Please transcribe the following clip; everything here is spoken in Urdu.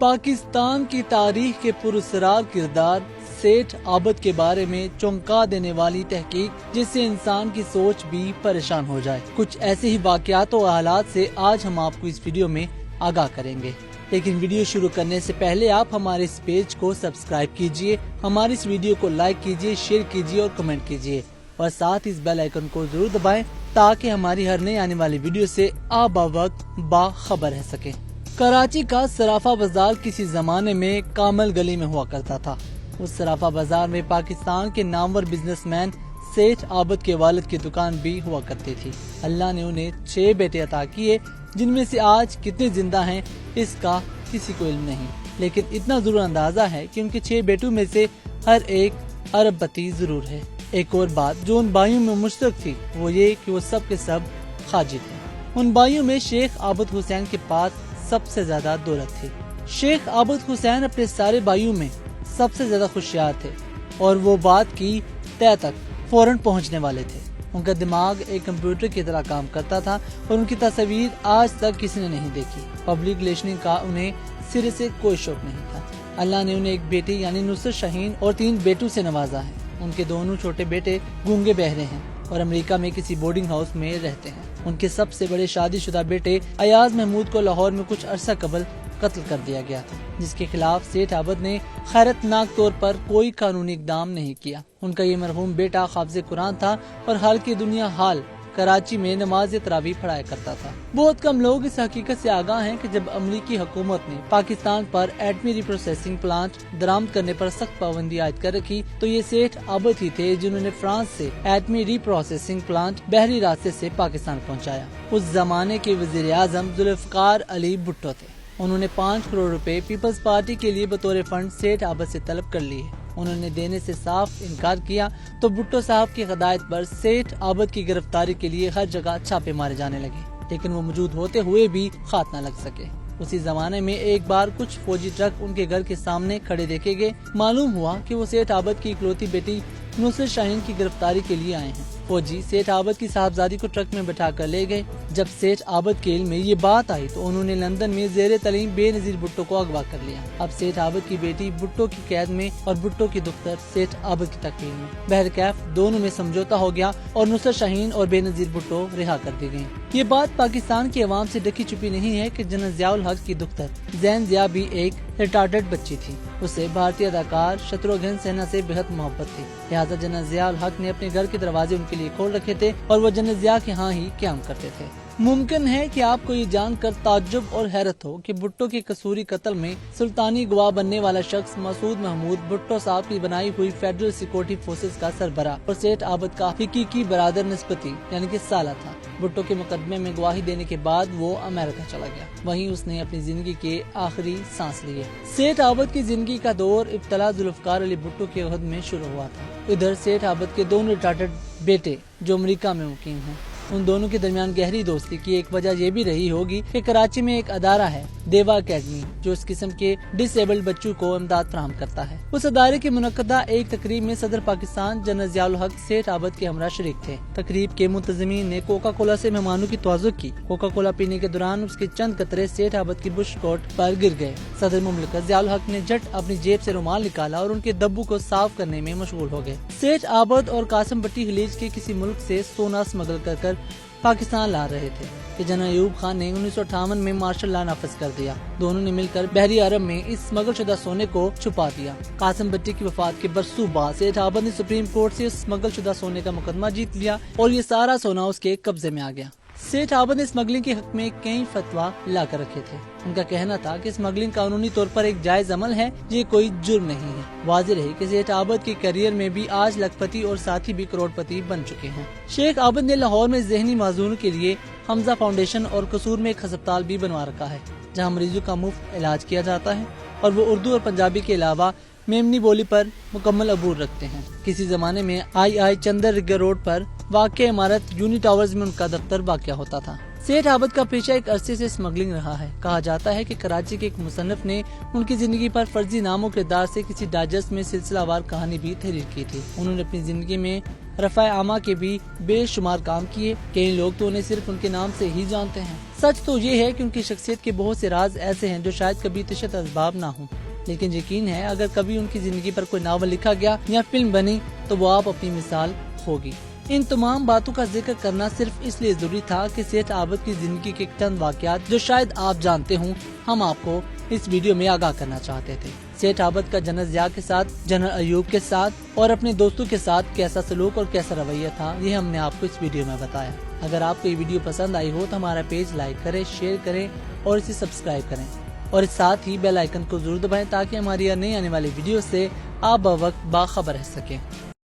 پاکستان کی تاریخ کے پراسرار کردار سیٹھ عابد کے بارے میں چونکا دینے والی تحقیق جس سے انسان کی سوچ بھی پریشان ہو جائے۔ کچھ ایسے ہی واقعات و حالات سے آج ہم آپ کو اس ویڈیو میں آگاہ کریں گے، لیکن ویڈیو شروع کرنے سے پہلے آپ ہمارے اس پیج کو سبسکرائب کیجئے، ہماری اس ویڈیو کو لائک کیجئے، شیئر کیجئے اور کمنٹ کیجئے اور ساتھ اس بیل آئیکن کو ضرور دبائیں تاکہ ہماری ہر نئی آنے والی ویڈیو سے آپ بوقت باخبر رہ سکیں۔ کراچی کا صرافہ بازار کسی زمانے میں کامل گلی میں ہوا کرتا تھا۔ اس صرافہ بازار میں پاکستان کے نامور بزنس مین سیٹھ عابد کے والد کی دکان بھی ہوا کرتی تھی۔ اللہ نے انہیں 6 بیٹے عطا کیے، جن میں سے آج کتنے زندہ ہیں اس کا کسی کو علم نہیں، لیکن اتنا ضرور اندازہ ہے کہ ان کے 6 بیٹوں میں سے ہر ایک ارب پتی ضرور ہے۔ ایک اور بات جو ان بھائیوں میں مشترک تھی وہ یہ کہ وہ سب کے سب خواجے تھے۔ ان بھائیوں میں شیخ عابد حسین کے پاس سب سے زیادہ دولت تھی۔ شیخ عابد حسین اپنے سارے بھائیوں میں سب سے زیادہ ہوشیار تھے اور وہ بات کی تہ تک فوراً پہنچنے والے تھے۔ ان کا دماغ ایک کمپیوٹر کی طرح کام کرتا تھا اور ان کی تصویر آج تک کسی نے نہیں دیکھی۔ پبلک ریلیشننگ کا انہیں سرے سے کوئی شوق نہیں تھا۔ اللہ نے انہیں ایک بیٹی یعنی نصرت شاہین اور 3 بیٹوں سے نوازا ہے۔ ان کے دونوں چھوٹے بیٹے گونگے بہرے ہیں اور امریکہ میں کسی بورڈنگ ہاؤس میں رہتے ہیں۔ ان کے سب سے بڑے شادی شدہ بیٹے ایاز محمود کو لاہور میں کچھ عرصہ قبل قتل کر دیا گیا تھا، جس کے خلاف سیٹھ عابد نے حیرتناک طور پر کوئی قانونی اقدام نہیں کیا۔ ان کا یہ مرحوم بیٹا حافظ قرآن تھا اور حال کی دنیا حال کراچی میں نماز تراویح پڑھایا کرتا تھا۔ بہت کم لوگ اس حقیقت سے آگاہ ہیں کہ جب امریکی حکومت نے پاکستان پر ایٹمی ری پروسیسنگ پلانٹ درآمد کرنے پر سخت پابندی عائد کر رکھی تو یہ سیٹھ عابد ہی تھے جنہوں نے فرانس سے ایٹمی ری پروسیسنگ پلانٹ بحری راستے سے پاکستان پہنچایا۔ اس زمانے کے وزیر اعظم ذوالفقار علی بھٹو تھے۔ انہوں نے 5 کروڑ روپے پیپلز پارٹی کے لیے بطور فنڈ سیٹھ عابد سے طلب کر لیے۔ انہوں نے دینے سے صاف انکار کیا تو بھٹو صاحب کی ہدایت پر سیٹھ عابد کی گرفتاری کے لیے ہر جگہ چھاپے مارے جانے لگے، لیکن وہ موجود ہوتے ہوئے بھی ہاتھ نہ لگ سکے۔ اسی زمانے میں ایک بار کچھ فوجی ٹرک ان کے گھر کے سامنے کھڑے دیکھے گئے۔ معلوم ہوا کہ وہ سیٹھ عابد کی اکلوتی بیٹی نصرت شاہین کی گرفتاری کے لیے آئے ہیں۔ فوجی سیٹھ عابد کی صاحبزادی کو ٹرک میں بٹھا کر لے گئے۔ جب سیٹھ عابد کے علم میں یہ بات آئی تو انہوں نے لندن میں زیر تعلیم بے نظیر بھٹو کو اغوا کر لیا۔ اب سیٹھ عابد کی بیٹی بھٹو کی قید میں اور بھٹو کی دختر سیٹھ عابد کی تقویل میں۔ بہرکیف دونوں میں سمجھوتا ہو گیا اور نصرت شاہین اور بے نظیر بھٹو رہا کر دی گئی۔ یہ بات پاکستان کی عوام سے ڈکی چھپی نہیں ہے کہ جنرل ضیاء الحق کی دختر زین ضیاء بھی ایک ریٹارڈڈ بچی تھی۔ اسے بھارتی اداکار شتروگھن سنہا سے بہت محبت تھی، لہٰذا جنرل ضیاء الحق نے اپنے گھر کے دروازے ان کے لیے کھول رکھے تھے اور وہ جنرل ضیاء کے ہاں ہی قیام کرتے تھے۔ ممکن ہے کہ آپ کو یہ جان کر تعجب اور حیرت ہو کہ بھٹو کے قصوری قتل میں سلطانی گواہ بننے والا شخص مسعود محمود بھٹو صاحب کی بنائی ہوئی فیڈرل سیکورٹی فورسز کا سربراہ اور سیٹھ عابد کا حقیقی برادر نسبتی یعنی کہ سالہ تھا۔ بھٹو کے مقدمے میں گواہی دینے کے بعد وہ امریکہ چلا گیا، وہیں اس نے اپنی زندگی کے آخری سانس لیے۔ سیٹھ عابد کی زندگی کا دور ابتلا ذوالفقار علی بھٹو کے عہد میں شروع ہوا تھا۔ ادھر سیٹھ عابد کے 2 ریٹارڈڈ بیٹے جو امریکہ میں مقیم ہیں، ان دونوں کے درمیان گہری دوستی کی ایک وجہ یہ بھی رہی ہوگی کہ کراچی میں ایک ادارہ ہے دیوا اکیڈمی جو اس قسم کے ڈس ایبلڈ بچوں کو امداد فراہم کرتا ہے۔ اس ادارے کی منعقدہ ایک تقریب میں صدر پاکستان جنرل ضیاء الحق سیٹھ عابد کے ہمراہ شریک تھے۔ تقریب کے منتظمین نے کوکا کولا سے مہمانوں کی توازو کی۔ کوکا کولا پینے کے دوران اس کے چند قطرے سیٹھ عابد کی بش کوٹ پر گر گئے۔ صدر مملکت ضیاء الحق نے جھٹ اپنی جیب سے رومال نکالا اور ان کے دبو کو صاف کرنے میں مشغول ہو گئے۔ سیٹھ عابد اور قاسم بٹی خلیج کے کسی ملک سے سونا اسمگل کر پاکستان لا رہے تھے کہ جنرل ایوب خان نے 1958 میں مارشل لا نافذ کر دیا۔ دونوں نے مل کر بحری عرب میں اس اسمگل شدہ سونے کو چھپا دیا۔ قاسم بٹی کی وفات کے برسوں بعد سیٹھ عابد نے سپریم کورٹ سے اس اسمگل شدہ سونے کا مقدمہ جیت لیا اور یہ سارا سونا اس کے قبضے میں آ گیا۔ سیٹھ عابد نے اسمگلنگ کے حق میں کئی فتویٰ لا کر رکھے تھے۔ ان کا کہنا تھا کہ اسمگلنگ قانونی طور پر ایک جائز عمل ہے، یہ کوئی جرم نہیں ہے۔ واضح رہے کہ سیٹھ عابد کے کیریئر میں بھی آج لاکھ پتی اور ساتھی بھی کروڑ پتی بن چکے ہیں۔ شیخ عابد نے لاہور میں ذہنی معذوروں کے لیے حمزہ فاؤنڈیشن اور قصور میں ایک ہسپتال بھی بنوا رکھا ہے جہاں مریضوں کا مفت علاج کیا جاتا ہے اور وہ اردو اور پنجابی کے علاوہ میمنی بولی پر مکمل عبور رکھتے ہیں۔ کسی زمانے میں آئی چندر رگر روڈ پر واقع عمارت یونی ٹاورز میں ان کا دفتر واقع ہوتا تھا۔ سیٹھ عابد کا پیشہ ایک عرصے سے اسمگلنگ رہا ہے۔ کہا جاتا ہے کہ کراچی کے ایک مصنف نے ان کی زندگی پر فرضی نام و کردار سے کسی ڈائجسٹ میں سلسلہ وار کہانی بھی تحریر کی تھی۔ انہوں نے اپنی زندگی میں رفع عامہ کے بھی بے شمار کام کیے، کئی لوگ تو انہیں صرف ان کے نام سے ہی جانتے ہیں۔ سچ تو یہ ہے کہ ان کی شخصیت کے بہت سے راز ایسے ہیں جو شاید کبھی تشدد اسباب نہ ہوں، لیکن یقین ہے اگر کبھی ان کی زندگی پر کوئی ناول لکھا گیا یا فلم بنی تو وہ آپ اپنی مثال ہوگی۔ ان تمام باتوں کا ذکر کرنا صرف اس لیے ضروری تھا کہ سیٹھ عابد کی زندگی کے چند واقعات جو شاید آپ جانتے ہوں ہم آپ کو اس ویڈیو میں آگاہ کرنا چاہتے تھے۔ سیٹھ عابد کا جنرل ضیاء کے ساتھ، جنرل ایوب کے ساتھ اور اپنے دوستوں کے ساتھ کیسا سلوک اور کیسا رویہ تھا، یہ ہم نے آپ کو اس ویڈیو میں بتایا۔ اگر آپ کو یہ ویڈیو پسند آئی ہو تو ہمارا پیج لائک کریں، شیئر کریں اور اسے سبسکرائب کریں، اور ساتھ ہی بیل آئیکن کو ضرور دبائیں تاکہ ہماری نئی آنے والی ویڈیو سے آپ بوقت باخبر رہ سکیں۔